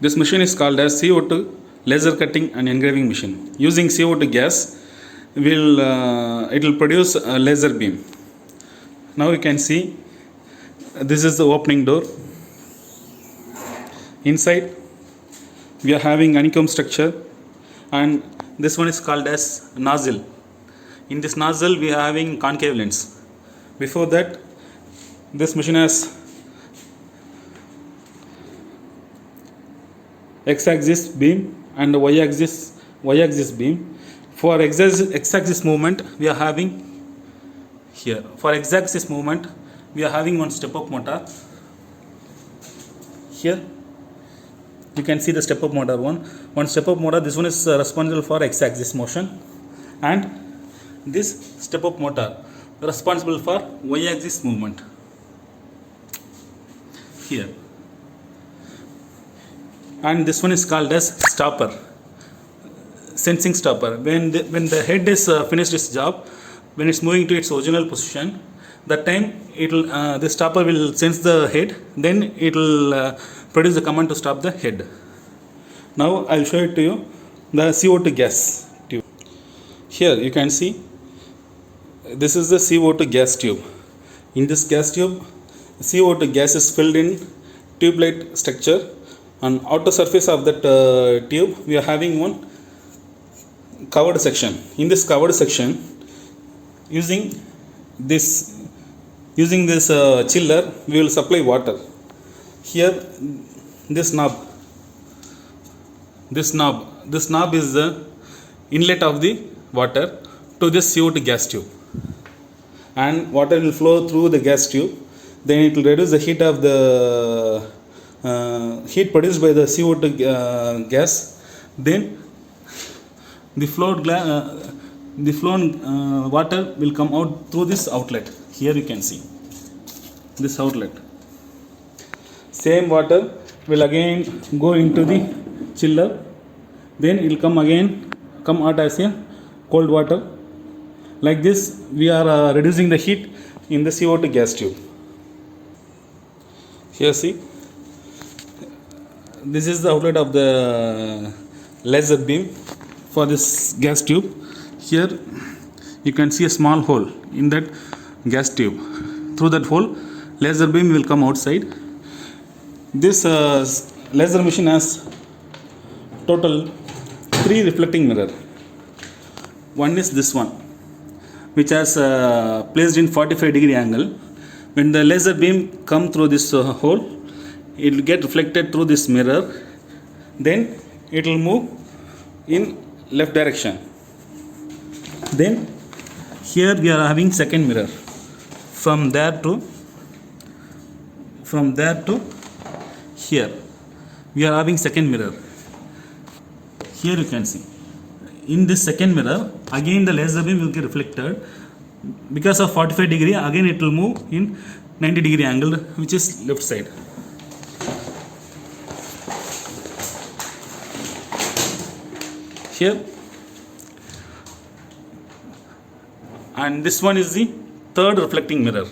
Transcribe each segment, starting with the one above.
This machine is called as CO2 laser cutting and engraving machine. Using CO2 gas, it will produce a laser beam. Now you can see this is the opening door. Inside we are having honeycomb structure, and this one is called as nozzle. In this nozzle we are having concave lens. Before that, this machine has x-axis beam and y-axis beam. For x-axis movement we are having here. For x-axis movement we are having one step-up motor. Here you can see the step-up motor one step-up motor. This one is responsible for x-axis motion, and this step-up motor responsible for y-axis movement. Here, and this one is called as stopper, sensing stopper. When the head is finished its job, when it's moving to its original position, that time the stopper will sense the head, then it will produce the command to stop the head. Now I'll show it to you, the CO2 gas tube. Here you can see this is the CO2 gas tube. In this gas tube, CO2 gas is filled in tube-like structure. On outer surface of that tube we are having one covered section. In this covered section, using this chiller, we will supply water. Here this knob is the inlet of the water to this CO2 gas tube, and water will flow through the gas tube. Then it will reduce the heat of the heat produced by the CO2 gas. Then the flown water will come out through this outlet. Here you can see this outlet. Same water will again go into the chiller. Then it will come out as a cold water. Like this we are reducing the heat in the CO2 gas tube. Here see, this is the outlet of the laser beam for this gas tube. Here you can see a small hole in that gas tube. Through that hole, laser beam will come outside. This laser machine has total 3 reflecting mirror. One is this one, which has placed in 45-degree angle. When the laser beam come through this hole, it will get reflected through this mirror. Then it will move in left direction. Then here we are having second mirror. From there to here we are having second mirror. Here you can see, in this second mirror again the laser beam will get reflected. Because of 45 degree, again it will move in 90-degree angle, which is left side. Here, and this one is the third reflecting mirror.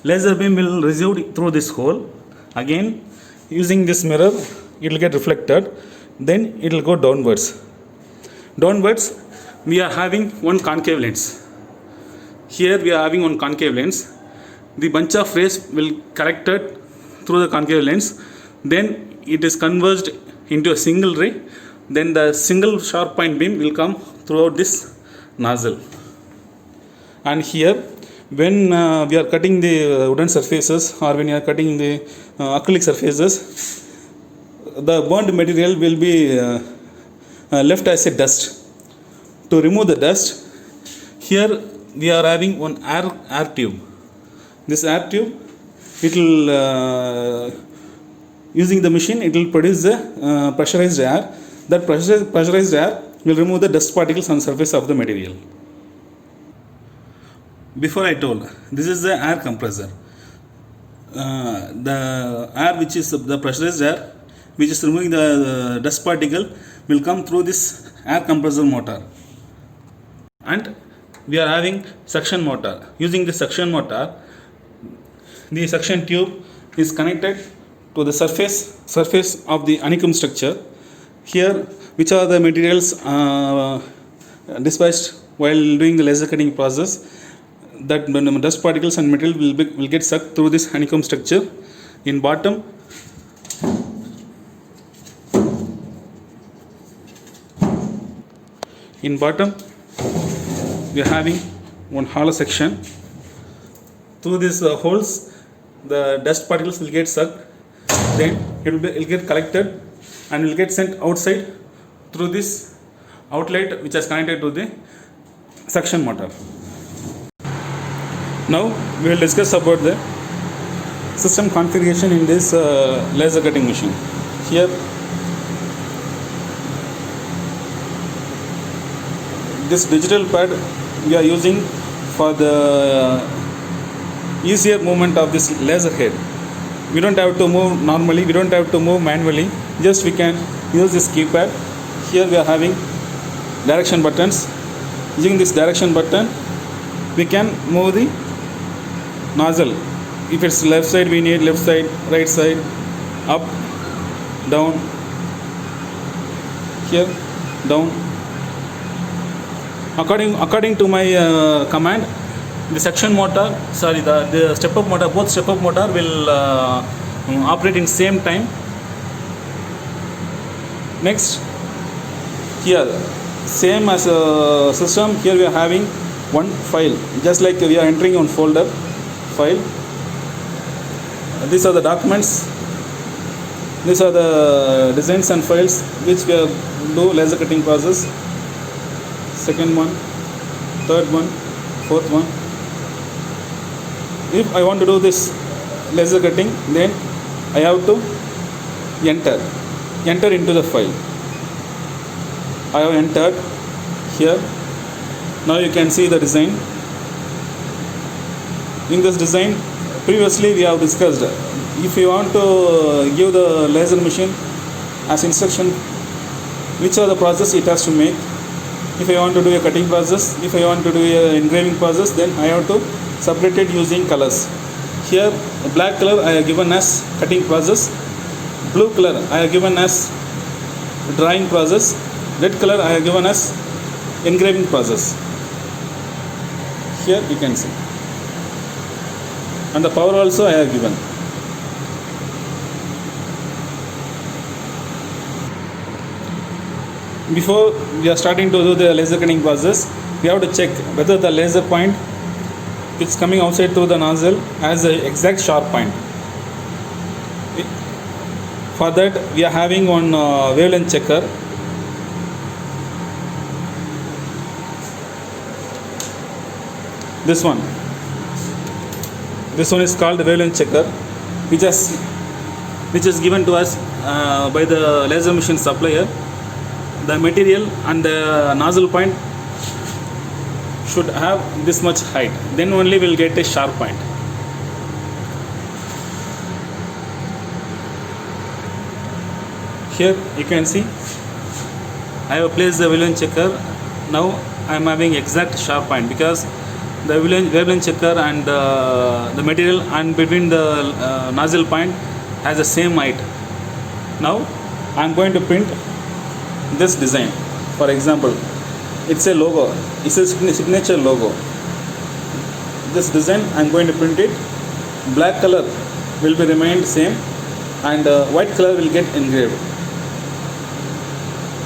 Laser beam will receive through this hole. Again, using this mirror, it will get reflected. Then it will go downwards. We are having one concave lens. Here we are having one concave lens. The bunch of rays will collected through the concave lens. Then it is converged into a single ray. Then the single sharp point beam will come throughout this nozzle. And here, when we are cutting the wooden surfaces, or when you are cutting the acrylic surfaces, the burned material will be left as a dust. To remove the dust, here we are having one air tube. This air tube, it will using the machine, it will produce the pressurized air. That pressurized air will remove the dust particles on the surface of the material. Before I told, this is the air compressor. The air, which is the pressurized air, which is removing the dust particle, will come through this air compressor motor. And we are having suction motor. Using the suction motor, the suction tube is connected to the surface of the honeycomb structure. Here, which are the materials dispatched while doing the laser cutting process, that dust particles and material will get sucked through this honeycomb structure. In bottom, we are having one hollow section. Through these holes, the dust particles will get sucked, then it will get collected and will get sent outside through this outlet which is connected to the suction motor. Now we will discuss about the system configuration in this laser cutting machine. Here, this digital pad we are using for the easier movement of this laser head. We don't have to move normally, we don't have to move manually, just we can use this keypad. Here we are having direction buttons. Using this direction button, we can move the nozzle. If it's left side, we need left side, right side, up, down, here, down. According to my command, the suction motor, the step-up motor, both step-up motor will operate in same time. Next, here, same as a system, here we are having one file, just like we are entering on folder file. These are the documents, these are the designs and files which we do laser cutting process. Second one, third one, fourth one. If I want to do this laser cutting, then I have to enter into the file. I have entered here. Now you can see the design. In this design, previously we have discussed, if you want to give the laser machine as instruction, which are the process it has to make. If I want to do a cutting process, if I want to do a engraving process, then I have to separate it using colors. Here, black color I have given as cutting process, blue color I have given as drawing process, red color I have given as engraving process. Here you can see, and the power also I have given. Before we are starting to do the laser cutting process, we have to check whether the laser point which is coming outside through the nozzle has the exact sharp point. For that, we are having one wavelength checker. This one is called the wavelength checker, which is given to us by the laser machine supplier. The material and the nozzle point should have this much height, then only we'll get a sharp point. Here you can see I have placed the wavelength checker. Now I am having exact sharp point because the wavelength checker and the material and between the nozzle point has the same height. Now I am going to print this design. For example, it's a logo, it's a signature logo. This design I am going to print it. Black color will be remained same and white color will get engraved.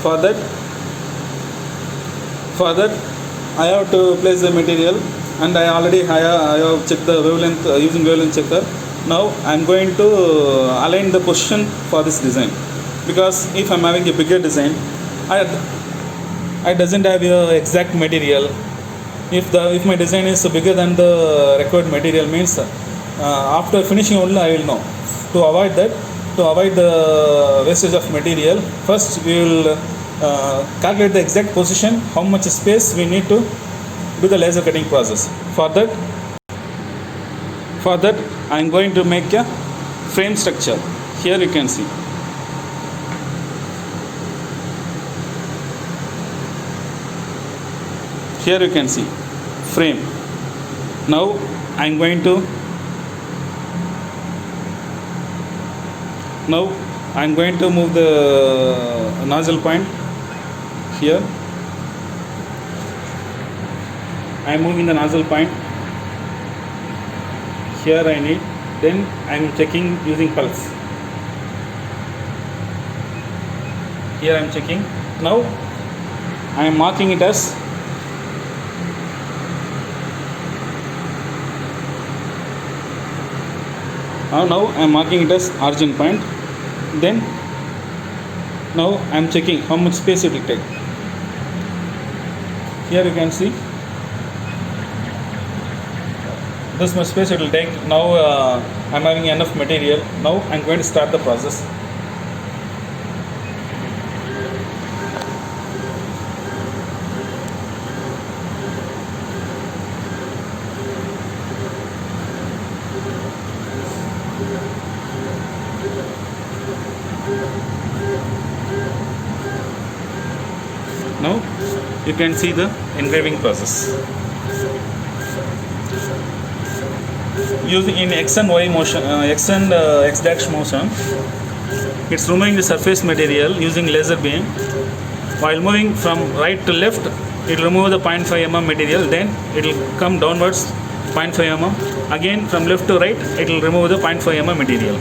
For that I have to place the material, and I have checked the wavelength using wavelength checker. Now I am going to align the position for this design, because if I am having a bigger design, I doesn't have a exact material. If my design is bigger than the required material, means after finishing only I will know. To avoid the wastage of material, first we will calculate the exact position, how much space we need to do the laser cutting process. For that I am going to make a frame structure. Here you can see. Here you can see frame. Now I am going to Now I am going to move the nozzle point here. I am moving the nozzle point here. I need, then I am checking using pulse. Here I am checking. Now I am marking it as now I am marking it as origin point. Then now I am checking how much space it will take. Here you can see this much space it will take. Now I am having enough material. Now I am going to start the process. Now you can see the engraving process. Using in X and Y motion, X and X dash motion, it's removing the surface material using laser beam. While moving from right to left, it will remove the 0.5 mm material, then it will come downwards 0.5 mm. Again from left to right, it will remove the 0.5 mm material.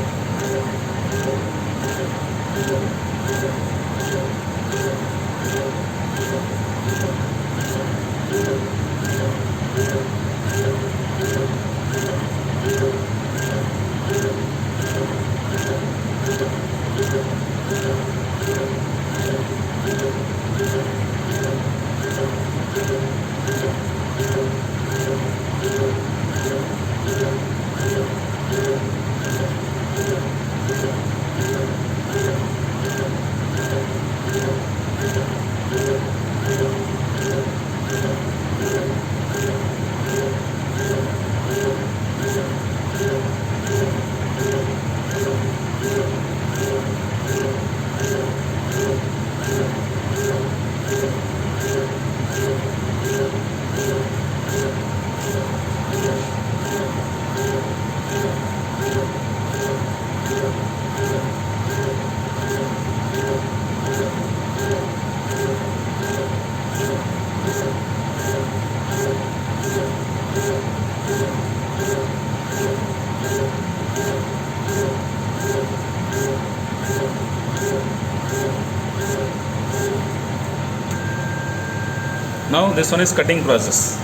Now this one is cutting process.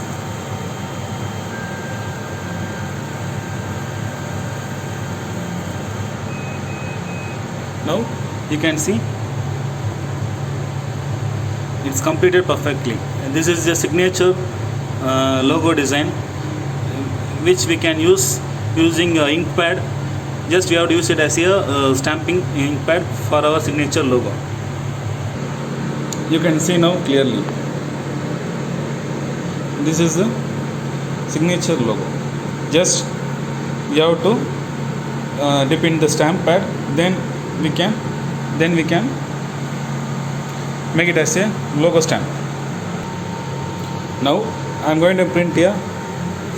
Now you can see it's completed perfectly. And this is the signature logo design, which we can use using ink pad. Just we have to use it as a stamping ink pad for our signature logo. You can see now clearly. This is the signature logo. Just we have to dip in the stamp pad, then we can make it as a logo stamp. Now I am going to print here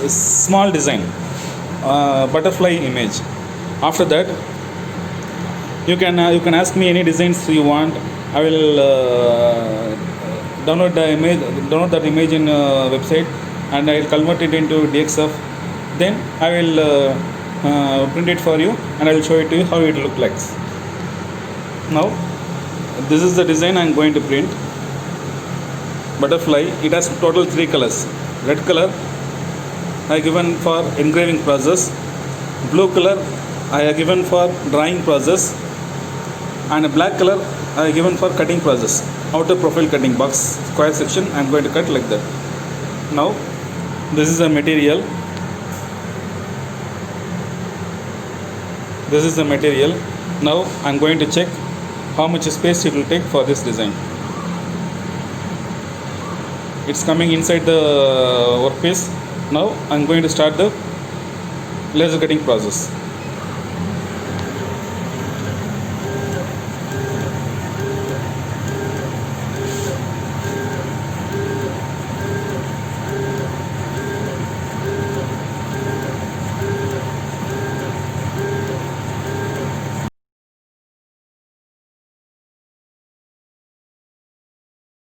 a small design, butterfly image. After that you can ask me any designs you want. I will download that image in website, and I will convert it into DXF. Then I will print it for you, and I will show it to you how it looks like. Now this is the design I am going to print. Butterfly. It has total 3 colors. Red color I given for engraving process, blue color I have given for drawing process, and a black color I have given for cutting process. Outer profile cutting box, square section I am going to cut like that. Now this is the material. This is the material. Now I am going to check how much space it will take for this design. It's coming inside the workpiece. Now I am going to start the laser cutting process.